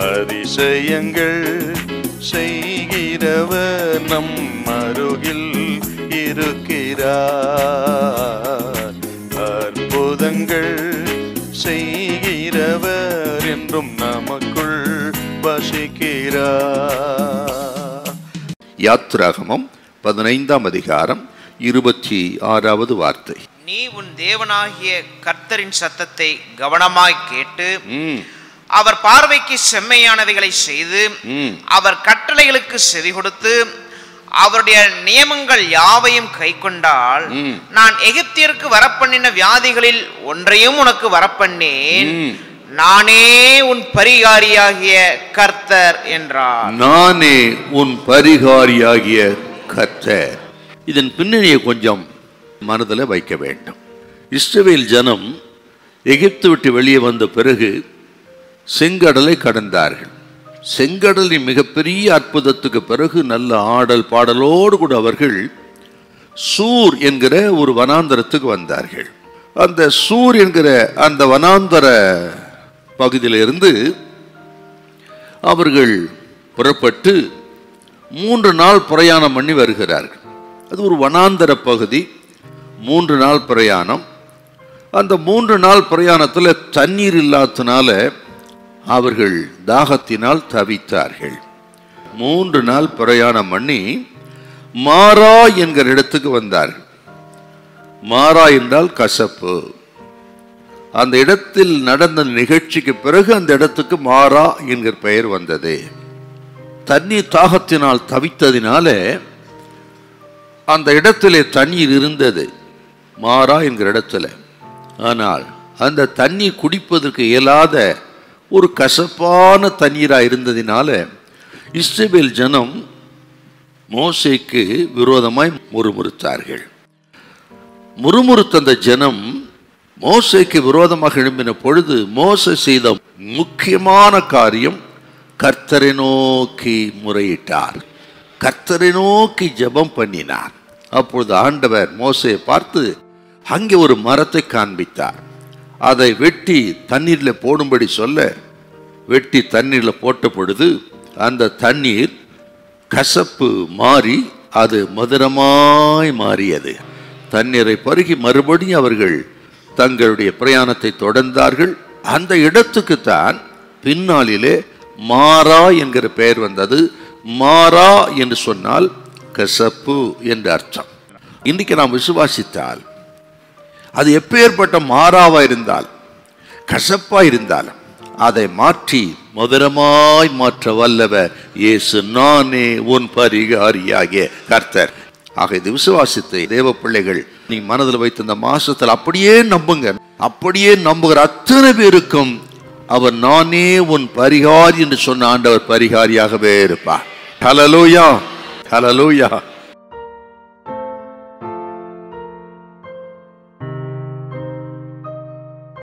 அதிசயங்கள் செய்கிறவர் நம் அருகில் இருக்கிறார். அற்புதங்கள் செய்கிறவர் என்றும் நமக்குள் வசிக்கிறார். யாத்திராகமம் 15ஆம் அதிகாரம் 26வது வார்த்தை. நீ உன் தேவனாகிய கர்த்தரின் சத்தத்தை கவனமாய் கேட்டு அவர் பார்வைக்கு செம்மையானவைகளை செய்து அவர் கட்டளைகளுக்கு செவி கொடுத்து அவருடைய நியமங்கள் யாவையும் கை கொண்டால் நான் எகிப்தியருக்கு வரப்பண்ணின வியாதிகளில் ஒன்றையும் உனக்கு வரப்பண்ணேன். நானே உன் பரிகாரியாகிய கர்த்தர் என்றார். நானே உன் பரிகாரியாகிய கர்த்தர். இதன் பின்னணியை கொஞ்சம் மனதில் வைக்க வேண்டும். இஸ்ரவேல் ஜனம் எகிப்து விட்டு வெளியே வந்த பிறகு செங்கடலை கடந்தார்கள். செங்கடலின் மிகப்பெரிய அற்புதத்துக்கு பிறகு நல்ல ஆடல் பாடலோடு கூட அவர்கள் சூர் என்கிற ஒரு வனாந்தரத்துக்கு வந்தார்கள். அந்த சூர் என்கிற அந்த வனாந்தர பகுதியிலிருந்து அவர்கள் புறப்பட்டு 3 நாள் பிரயாணம் பண்ணி வருகிறார்கள். அது ஒரு வனாந்தர பகுதி. 3 நாள் பிரயாணம். அந்த 3 நாள் பிரயாணத்தில் தண்ணீர் இல்லாதனால அவர்கள் தாகத்தினால் தவித்தார்கள். 3 நாள் பிரயாணம் பண்ணி மாரா என்கிற இடத்துக்கு வந்தார்கள். மாரா என்றால் கசப்பு. அந்த இடத்தில் நடந்த நிகழ்ச்சிக்கு பிறகு அந்த இடத்துக்கு மாரா என்கிற பெயர் வந்தது. தண்ணீர் தாகத்தினால் தவித்ததினால அந்த இடத்திலே தண்ணீர் இருந்தது, மாரா என்கிற இடத்துல. ஆனால் அந்த தண்ணீர் குடிப்பதற்கு இயலாத ஒரு கசப்பான தண்ணீராக இருந்ததினால இஸ்ரவேல் ஜனம் மோசேக்கு விரோதமாய் முறுமுறுத்தார்கள். முறுமுறுத்த அந்த ஜனம் மோசேக்கு விரோதமாக எழும்பின பொழுது மோசே செய்த முக்கியமான காரியம் கர்த்தரை நோக்கி முறையிட்டார். கர்த்தரை நோக்கி ஜெபம் பண்ணினார். அப்பொழுது ஆண்டவர் மோசேயை பார்த்து அங்கே ஒரு மரத்தை காண்பித்தார். அதை வெட்டி தண்ணீரில் போடும்படி சொல்ல வெட்டி தண்ணீரில் போட்ட பொழுது அந்த தண்ணீர் கசப்பு மாறி அது மதுரமாய் மாறியது. தண்ணீரை பருகி மறுபடியும் அவர்கள் தங்களுடைய பிரயாணத்தை தொடர்ந்தார்கள். அந்த இடத்துக்கு தான் பின்னாளிலே மாரா என்கிற பெயர் வந்தது. மாரா என்று சொன்னால் கசப்பு என்று அர்த்தம். இன்றைக்கு நாம் விசுவாசித்தால் அது எப்பேற்பட்ட மாறாவா இருந்தால் கசப்பா இருந்தாலும் அதை மாற்றி மதுரமாய் மாற்ற வல்லவர் இயேசு. நானே உன் பரிகாரியாகிய கர்த்தர். ஆக இது விசுவாசித்தை தேவ பிள்ளைகள் நீ மனதில் வைத்த இந்த மாசத்தில் அப்படியே நம்புங்க. அப்படியே நம்புகிற அத்தனை பேருக்கும் அவர் நானே உன் பரிகாரி என்று சொன்ன ஆண்டவர் பரிகாரியாகவே இருப்பார். ஹல்லேலூயா, ஹல்லேலூயா.